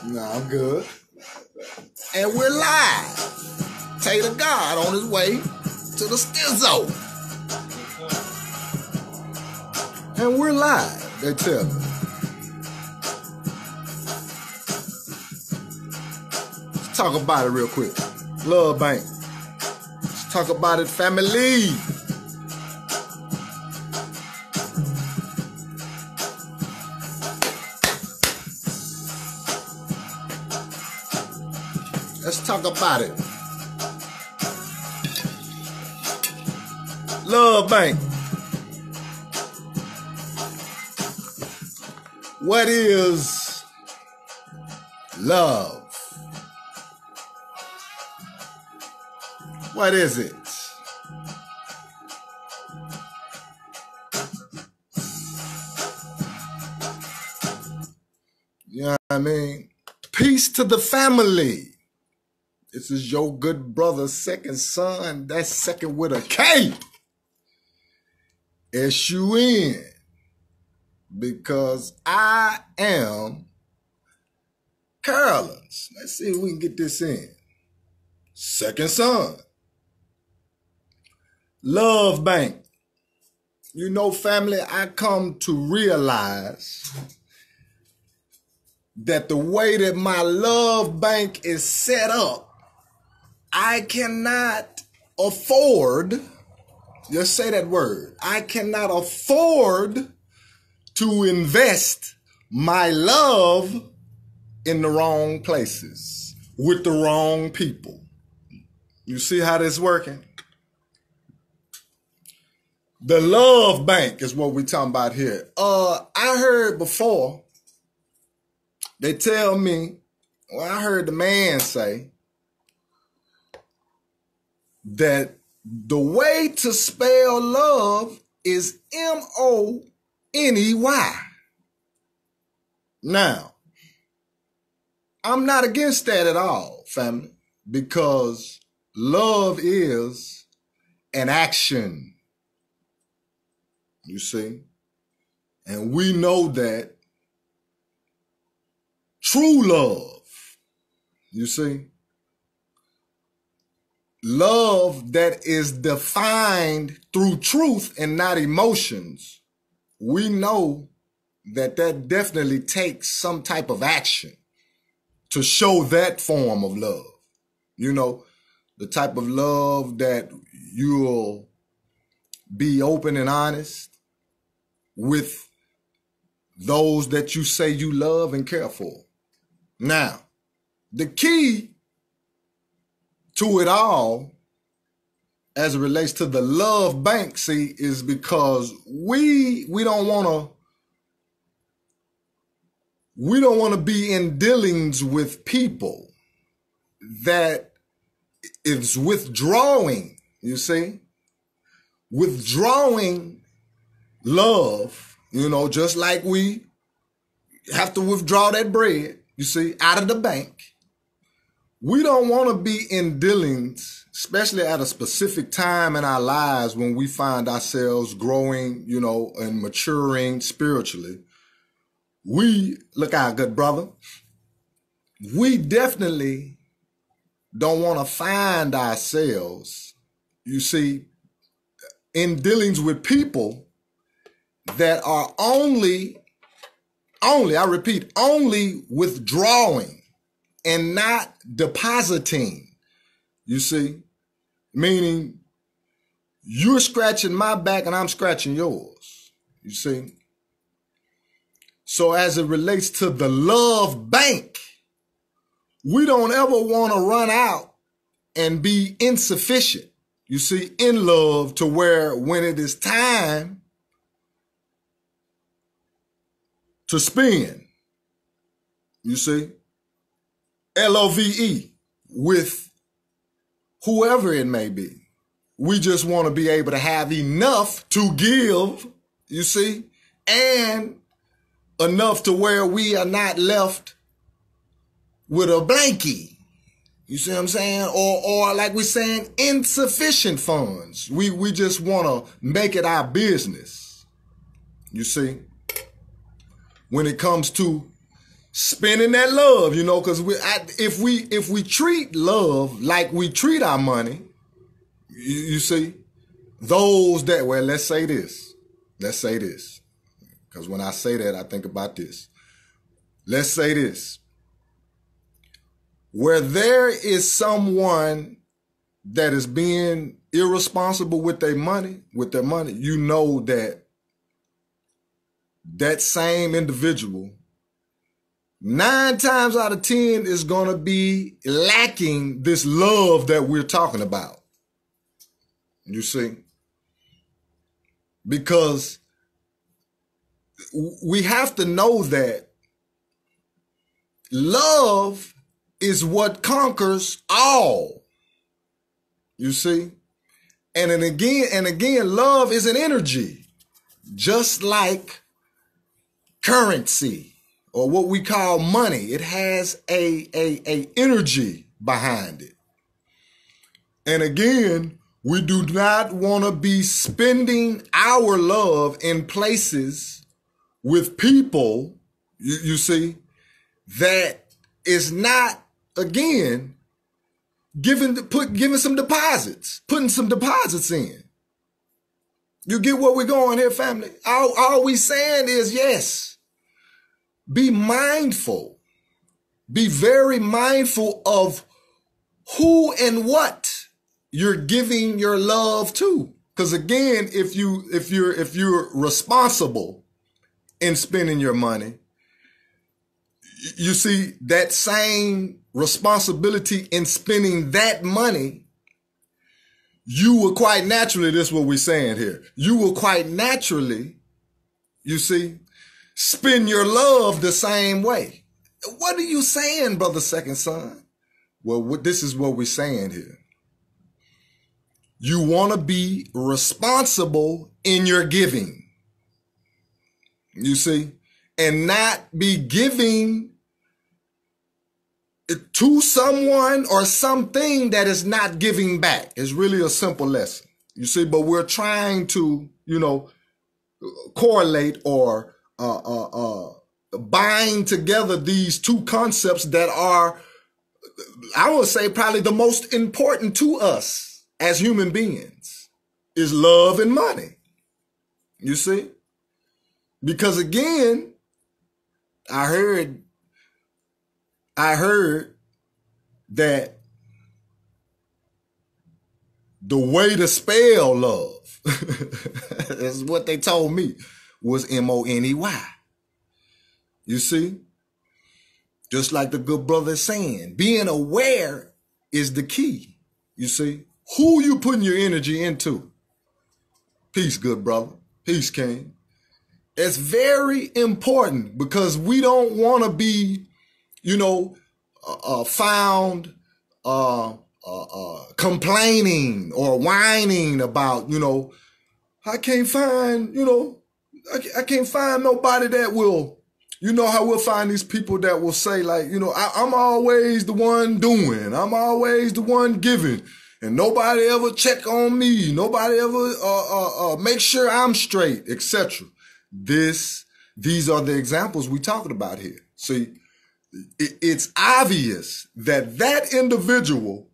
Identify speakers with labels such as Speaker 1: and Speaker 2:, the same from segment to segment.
Speaker 1: Nah, I'm good. And we're live. Tater God on his way to the Stizzo. And we're live, they tell me. Let's talk about it real quick. Love Bank. Let's talk about it, family. Let's talk about it. Love Bank. What is love? What is it? You know what I mean? Peace to the family. This is your good brother, second son. That's second with a K. S-U-N. Because I am Carolyn's. Let's see if we can get this in. Second son. Love Bank. You know, family, I come to realize that the way that my love bank is set up, I cannot afford, just say that word, I cannot afford to invest my love in the wrong places with the wrong people. You see how this working? The love bank is what we're talking about here. I heard before, they tell me, well, I heard the man say that the way to spell love is M-O-N-E-Y. Now, I'm not against that at all, family, because love is an action, you see? And we know that true love, you see? Love that is defined through truth and not emotions, we know that that definitely takes some type of action to show that form of love. You know, the type of love that you'll be open and honest with those that you say you love and care for. Now, the key to it all, as it relates to the love bank, see, is because we don't want to be in dealings with people that is withdrawing, you see? Withdrawing love, you know, just like we have to withdraw that bread, you see, out of the bank. We don't want to be in dealings, especially at a specific time in our lives when we find ourselves growing, you know, and maturing spiritually. We, look out, good brother, we definitely don't want to find ourselves, you see, in dealings with people that are only, I repeat, only withdrawing and not depositing, you see, meaning you're scratching my back and I'm scratching yours, you see. So as it relates to the love bank, we don't ever want to run out and be insufficient, you see, in love, to where when it is time to spend, you see, L-O-V-E, with whoever it may be. We just want to be able to have enough to give, you see, and enough to where we are not left with a blankie. You see what I'm saying? Or like we're saying, insufficient funds. We just want to make it our business. You see? when it comes to spending that love, you know, because if we treat love like we treat our money, you see, those that, well, let's say this, because when I say that, I think about this. Let's say this. Where there is someone that is being irresponsible with their money, you know that same individual 9 times out of 10 is going to be lacking this love that we're talking about. You see? Because we have to know that love is what conquers all. You see? And then again, love is an energy, just like currency or what we call money. It has a energy behind it. And again, we do not want to be spending our love in places with people, you see, that is not, again, giving some deposits, putting some deposits in. You get where we're going here, family? All we saying is, yes, be mindful. Be very mindful of who and what you're giving your love to. Because again, if you're responsible in spending your money, you see that same responsibility in spending that money, you will quite naturally, this is what we're saying here, you will quite naturally, you see, spend your love the same way. What are you saying, brother Second Son? Well, this is what we're saying here. You want to be responsible in your giving, you see, and not be giving to someone or something that is not giving back. It's really a simple lesson, you see, but we're trying to, you know, correlate or bind together these two concepts that are, I would say, probably the most important to us as human beings, is love and money. You see? Because again, I heard that the way to spell love, that's what they told me, was M-O-N-E-Y. You see? Just like the good brother is saying, being aware is the key. You see? Who you putting your energy into? Peace, good brother. Peace, King. It's very important because we don't want to be, you know, found complaining or whining about, you know, I can't find, you know, I can't find nobody that will, you know how we'll find these people that will say like, you know, I'm always the one doing, I'm always the one giving, and nobody ever check on me, nobody ever make sure I'm straight, etc. These are the examples we're talking about here. See, it's obvious that that individual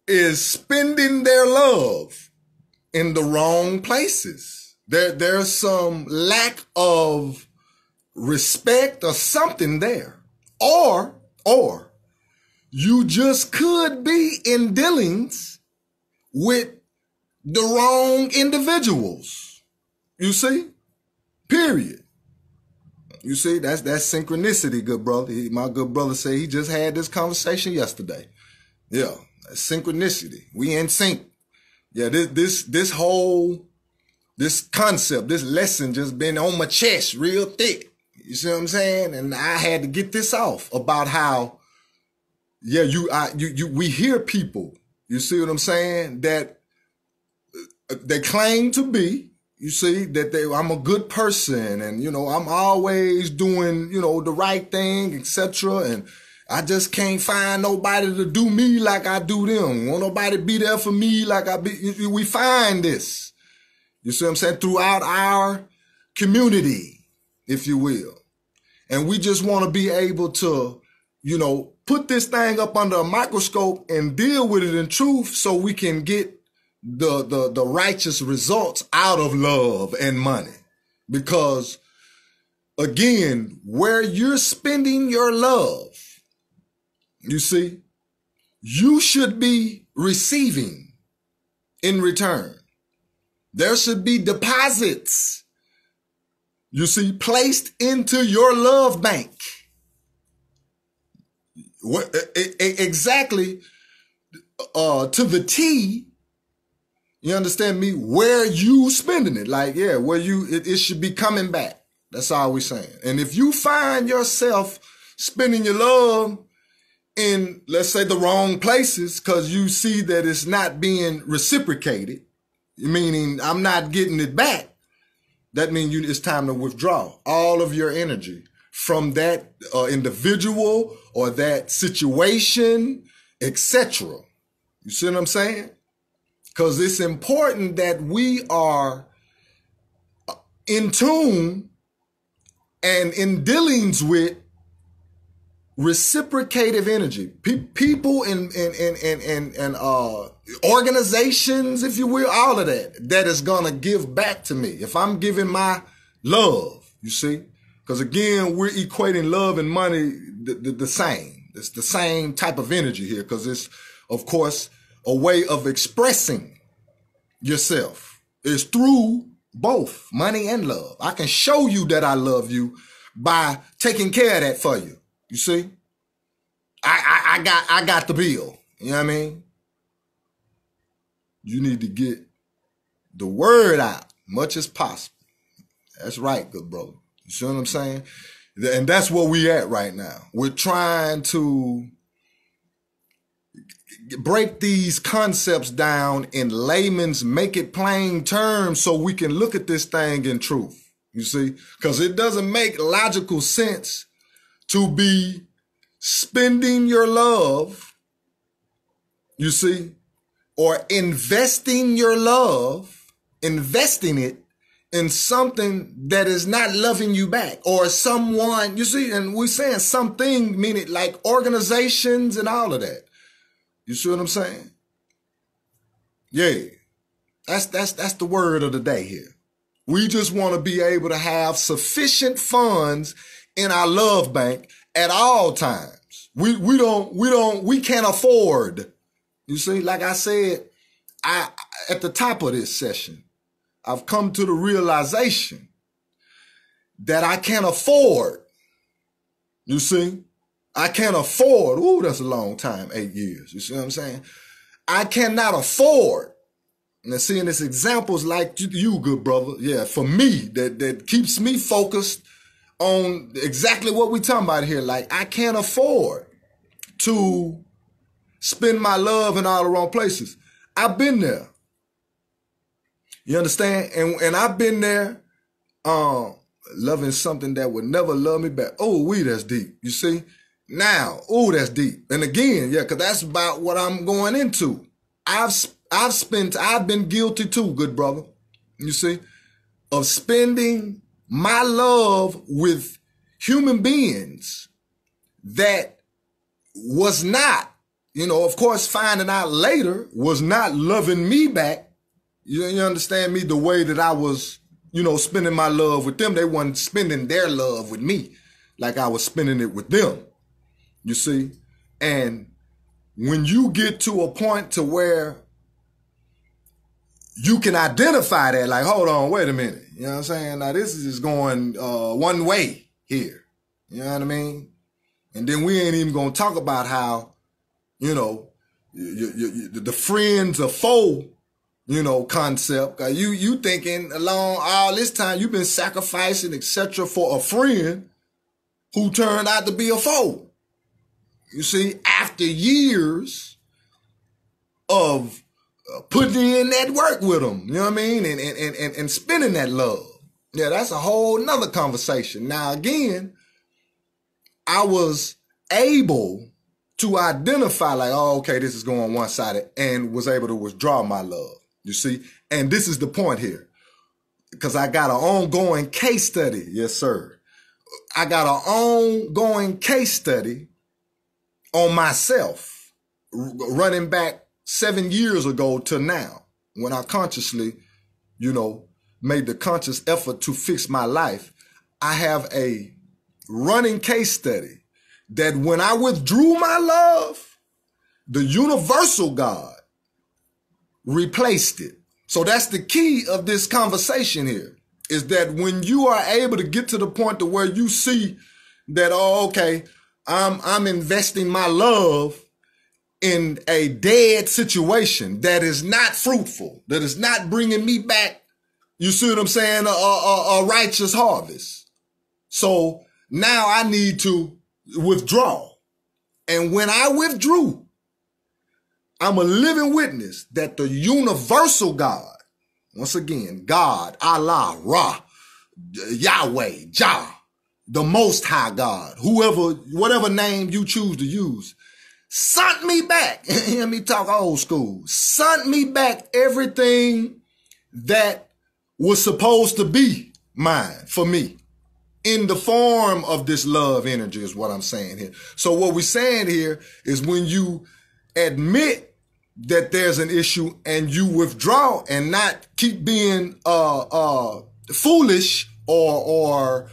Speaker 1: is spending their love in the wrong places. There's some lack of respect or something there. Or you just could be in dealings with the wrong individuals. You see? Period. You see, that's synchronicity, good brother. My good brother said he just had this conversation yesterday. Yeah, that's synchronicity. We in sync. Yeah, this whole concept, this lesson just been on my chest real thick. You see what I'm saying? And I had to get this off about how, yeah, we hear people, you see what I'm saying, that they claim to be, you see, that I'm a good person and, you know, I'm always doing, you know, the right thing, etc. And I just can't find nobody to do me like I do them. Won't nobody be there for me like I be. We find this, you see what I'm saying, throughout our community, if you will. And we just want to be able to, you know, put this thing up under a microscope and deal with it in truth so we can get the righteous results out of love and money. Because, again, where you're spending your love, you see, you should be receiving in return. There should be deposits, you see, placed into your love bank. Exactly to the T, you understand me, where you spending it. Like, yeah, where it should be coming back. That's all we're saying. And if you find yourself spending your love in, let's say, the wrong places because you see that it's not being reciprocated, meaning I'm not getting it back, that means it's time to withdraw all of your energy from that individual or that situation, etc. You see what I'm saying? Because it's important that we are in tune and in dealings with reciprocative energy. People and organizations, if you will, all of that is going to give back to me. If I'm giving my love, you see? Because again, we're equating love and money the same. It's the same type of energy here because it's, of course, a way of expressing yourself. It's through both money and love. I can show you that I love you by taking care of that for you. You see? I got the bill. You know what I mean? You need to get the word out much as possible. That's right, good brother. You see what I'm saying? And that's where we at right now. We're trying to break these concepts down in layman's make it plain terms so we can look at this thing in truth. You see? Because it doesn't make logical sense to be spending your love, you see, or investing your love, investing it in something that is not loving you back, or someone, you see, and we're saying something, meaning like organizations and all of that. You see what I'm saying? Yeah, that's the word of the day here. We just want to be able to have sufficient funds in our love bank at all times. We can't afford. You see, like I said, at the top of this session, I've come to the realization that I can't afford. You see, I can't afford. Ooh, that's a long time, 8 years. You see what I'm saying? I cannot afford. And seeing this examples like you, good brother, yeah, for me, that keeps me focused on exactly what we're talking about here. Like, I can't afford to spend my love in all the wrong places. I've been there. You understand? And I've been there loving something that would never love me back. Oh, that's deep. You see? Now, that's deep. And again, yeah, because that's about what I'm going into. I've been guilty too, good brother. You see? Of spending my love with human beings that was not, of course, finding out later, was not loving me back. You understand me? The way that I was, spending my love with them. They weren't spending their love with me like I was spending it with them. You see? And when you get to a point to where you can identify that, like, hold on, wait a minute. You know what I'm saying? Now, this is just going one way here. You know what I mean? And then we ain't even going to talk about how, the friends or foe, concept. You thinking along all this time you've been sacrificing, etc., for a friend who turned out to be a foe. You see, after years of putting in that work with them, you know what I mean? And spending that love. Yeah, that's a whole nother conversation. Now, again, I was able to identify like, oh, okay, this is going one-sided, and was able to withdraw my love. You see? And this is the point here, because I got an ongoing case study, yes, sir, I got an ongoing case study on myself, running back 7 years ago to now, when I consciously, made the conscious effort to fix my life. I have a running case study that when I withdrew my love, the universal God replaced it. So that's the key of this conversation here, is that when you are able to get to the point to where you see that, oh, okay, I'm investing my love in a dead situation that is not fruitful, that is not bringing me back, you see what I'm saying, a righteous harvest. So now I need to withdraw. And when I withdrew, I'm a living witness that the universal God, once again, God, Allah, Ra, Yahweh, Jah, the Most High God, whatever name you choose to use, sent me back. Hear me talk old school. Sent me back everything that was supposed to be mine for me in the form of this love energy is what I'm saying here. So what we're saying here is when you admit that there's an issue and you withdraw and not keep being foolish or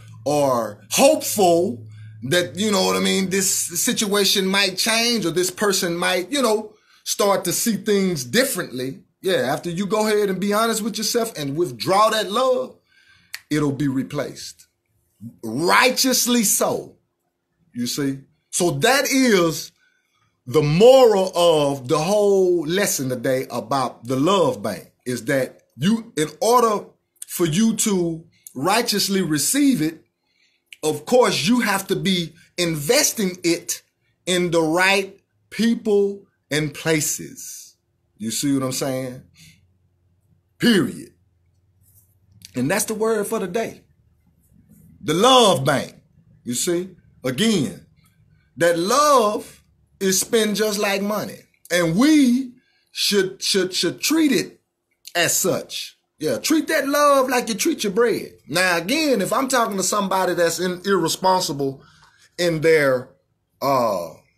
Speaker 1: hopeful that, you know what I mean, this situation might change or this person might, start to see things differently. Yeah, after you go ahead and be honest with yourself and withdraw that love, it'll be replaced. Righteously so, you see? So that is the moral of the whole lesson today about the love bank, is that in order for you to righteously receive it, of course, you have to be investing it in the right people and places. You see what I'm saying? Period. And that's the word for the day. The love bank. You see? Again, that love is spent just like money. And we should treat it as such. Yeah, treat that love like you treat your bread. Now, again, if I'm talking to somebody that's irresponsible in their, in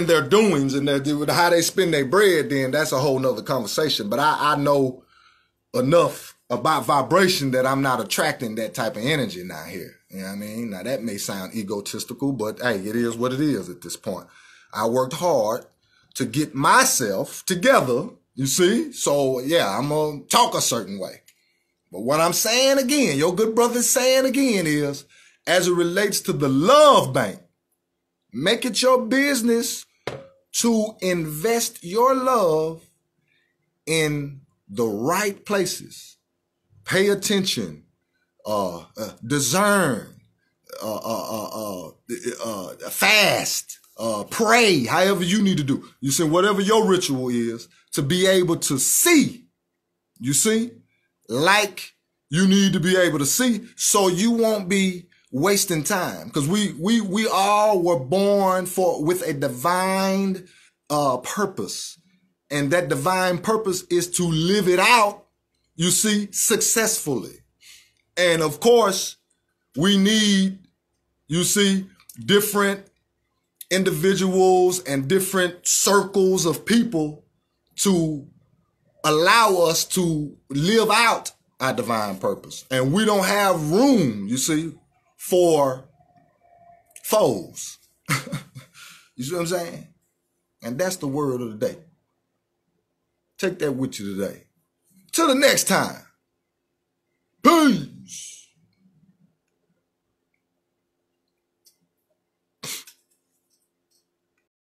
Speaker 1: their doings and how they spend their bread, then that's a whole nother conversation. But I know enough about vibration that I'm not attracting that type of energy now here. You know what I mean? Now, that may sound egotistical, but hey, it is what it is at this point. I worked hard to get myself together. You see? So, yeah, I'm going to talk a certain way. But what I'm saying again, your good brother's saying again is, as it relates to the love bank, make it your business to invest your love in the right places. Pay attention, discern, fast, pray, however you need to do. You see, whatever your ritual is, to be able to see, you see, like you need to be able to see, so you won't be wasting time. Because we all were born with a divine purpose. And that divine purpose is to live it out, you see, successfully. And of course, we need, you see, different individuals and different circles of people to allow us to live out our divine purpose. And we don't have room, you see, for foes. You see what I'm saying? And that's the word of the day. Take that with you today. Till the next time. Peace.